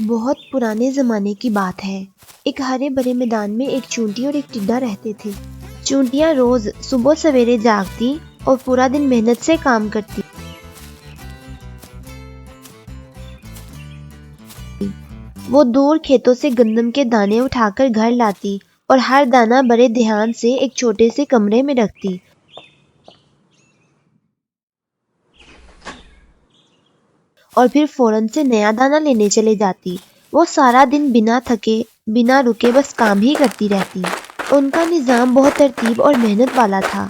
بہت پرانے زمانے کی بات ہے۔ ایک ہرے بھرے میدان میں ایک چونٹی اور ایک ٹڈا رہتے تھے۔ چونٹیاں روز صبح سویرے جاگتی اور پورا دن محنت سے کام کرتی۔ وہ دور کھیتوں سے گندم کے دانے اٹھا کر گھر لاتی اور ہر دانہ بڑے دھیان سے ایک چھوٹے سے کمرے میں رکھتی اور پھر فوراً سے نیا دانہ لینے چلے جاتی۔ وہ سارا دن بنا تھکے بنا رکے بس کام ہی کرتی رہتی۔ ان کا نظام بہت ترتیب اور محنت والا تھا۔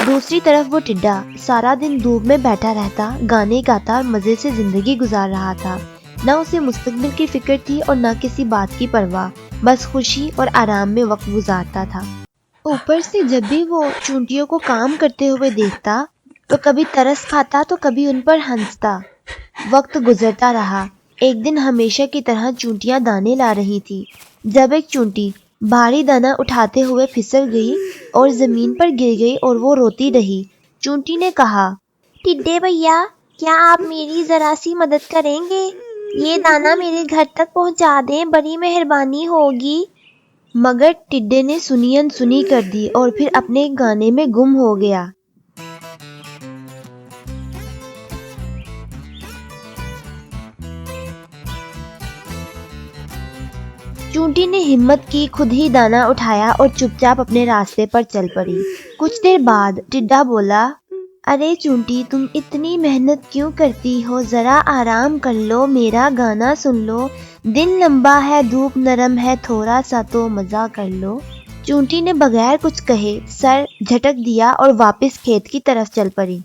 دوسری طرف وہ ٹڈا سارا دن دھوپ میں بیٹھا رہتا، گانے گاتا اور مزے سے زندگی گزار رہا تھا۔ نہ اسے مستقبل کی فکر تھی اور نہ کسی بات کی پرواہ، بس خوشی اور آرام میں وقت گزارتا تھا۔ اوپر سے جب بھی وہ چونٹیوں کو کام کرتے ہوئے دیکھتا تو کبھی ترس کھاتا تو کبھی ان پر ہنستا۔ وقت گزرتا رہا۔ ایک دن ہمیشہ کی طرح چونٹیاں دانے لا رہی تھی جب ایک چونٹی بھاری دانہ اٹھاتے ہوئے پھسل گئی اور زمین پر گر گئی اور وہ روتی رہی۔ چونٹی نے کہا، ٹڈے بھیا، کیا آپ میری ذرا سی مدد کریں گے؟ یہ دانہ میرے گھر تک پہنچا دیں، بڑی مہربانی ہوگی۔ مگر ٹڈے نے سنی انسنی کر دی اور پھر اپنے گانے میں گم ہو گیا۔ چونٹی نے ہمت کی، خود ہی دانہ اٹھایا اور چپ چاپ اپنے راستے پر چل پڑی۔ کچھ دیر بعد ٹڈا بولا، ارے چونٹی، تم اتنی محنت کیوں کرتی ہو؟ ذرا آرام کر لو، میرا گانا سن لو، دن لمبا ہے، دھوپ نرم ہے، تھوڑا سا تو مزہ کر لو۔ چونٹی نے بغیر کچھ کہے سر جھٹک دیا اور واپس کھیت کی طرف چل پڑی۔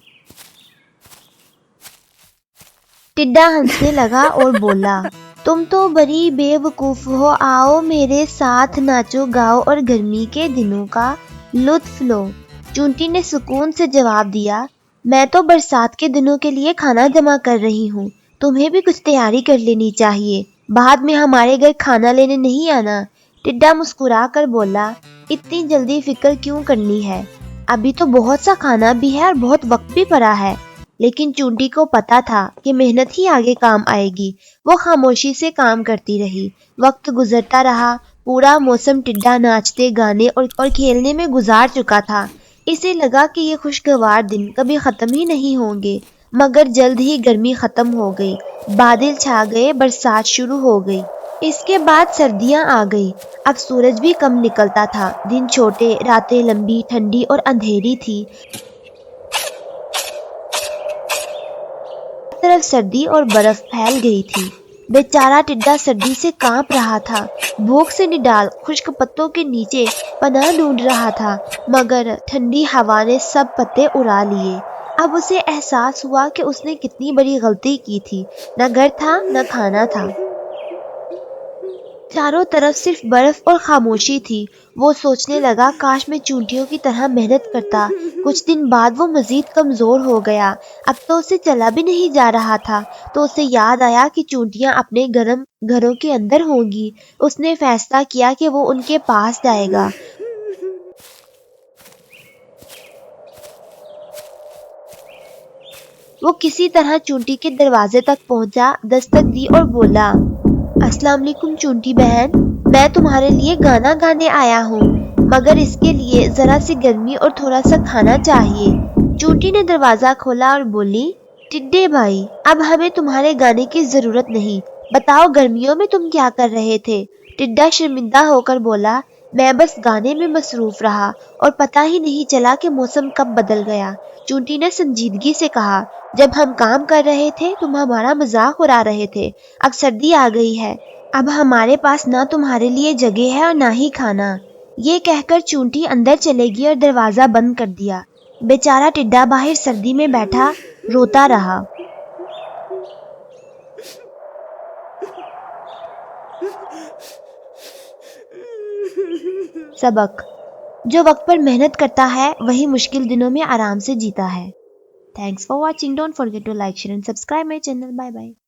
ٹڈا ہنسنے لگا اور بولا، تم تو بڑی بے وقوف ہو، آؤ میرے ساتھ ناچو گاؤ اور گرمی کے دنوں کا لطف لو۔ چونٹی نے سکون سے جواب دیا، میں تو برسات کے دنوں کے لیے کھانا جمع کر رہی ہوں، تمہیں بھی کچھ تیاری کر لینی چاہیے، بعد میں ہمارے گھر کھانا لینے نہیں آنا۔ ٹڈا مسکرا کر بولا، اتنی جلدی فکر کیوں کرنی ہے، ابھی تو بہت سا کھانا بھی ہے اور بہت وقت بھی پڑا ہے۔ لیکن چونٹی کو پتا تھا کہ محنت ہی آگے کام آئے گی۔ وہ خاموشی سے کام کرتی رہی۔ وقت گزرتا رہا، پورا موسم ٹڈا ناچتے گانے اور کھیلنے میں گزار چکا تھا۔ اسے لگا کہ یہ خوشگوار دن کبھی ختم ہی نہیں ہوں گے، مگر جلد ہی گرمی ختم ہو گئی، بادل چھا گئے، برسات شروع ہو گئی۔ اس کے بعد سردیاں آ گئی۔ اب سورج بھی کم نکلتا تھا، دن چھوٹے، راتیں لمبی، ٹھنڈی اور اندھیری تھی۔ طرف سردی اور برف پھیل گئی تھی۔ بیچارہ ٹڈا سردی سے کانپ رہا تھا، بھوک سے نڈال خشک پتوں کے نیچے پناہ ڈھونڈ رہا تھا، مگر ٹھنڈی ہوا نے سب پتے اڑا لیے۔ اب اسے احساس ہوا کہ اس نے کتنی بڑی غلطی کی تھی، نہ گھر تھا نہ کھانا تھا، چاروں طرف صرف برف اور خاموشی تھی۔ وہ سوچنے لگا، کاش میں چونٹیوں کی طرح محنت کرتا۔ کچھ دن بعد وہ مزید کمزور ہو گیا، اب تو اسے چلا بھی نہیں جا رہا تھا۔ تو اسے یاد آیا کہ چونٹیاں اپنے گرم گھروں کے اندر ہوں گی۔ اس نے فیصلہ کیا کہ وہ ان کے پاس جائے گا۔ وہ کسی طرح چونٹی کے دروازے تک پہنچا، دستک دی اور بولا، السلام علیکم چونٹی بہن، میں تمہارے لیے گانا گانے آیا ہوں، مگر اس کے لیے ذرا سی گرمی اور تھوڑا سا کھانا چاہیے۔ چونٹی نے دروازہ کھولا اور بولی، ٹڈے بھائی، اب ہمیں تمہارے گانے کی ضرورت نہیں، بتاؤ گرمیوں میں تم کیا کر رہے تھے؟ ٹڈا شرمندہ ہو کر بولا، میں بس گانے میں مصروف رہا اور پتہ ہی نہیں چلا کہ موسم کب بدل گیا۔ چونٹی نے سنجیدگی سے کہا، جب ہم کام کر رہے تھے تم ہمارا مذاق اڑا رہے تھے، اب سردی آ گئی ہے، اب ہمارے پاس نہ تمہارے لیے جگہ ہے اور نہ ہی کھانا۔ یہ کہہ کر چونٹی اندر چلے گی اور دروازہ بند کر دیا۔ بیچارہ ٹڈا باہر سردی میں بیٹھا روتا رہا۔ سبق: جو وقت پر محنت کرتا ہے وہی مشکل دنوں میں آرام سے جیتا ہے۔ Thanks for watching. Don't forget to like, share and subscribe my channel. Bye bye.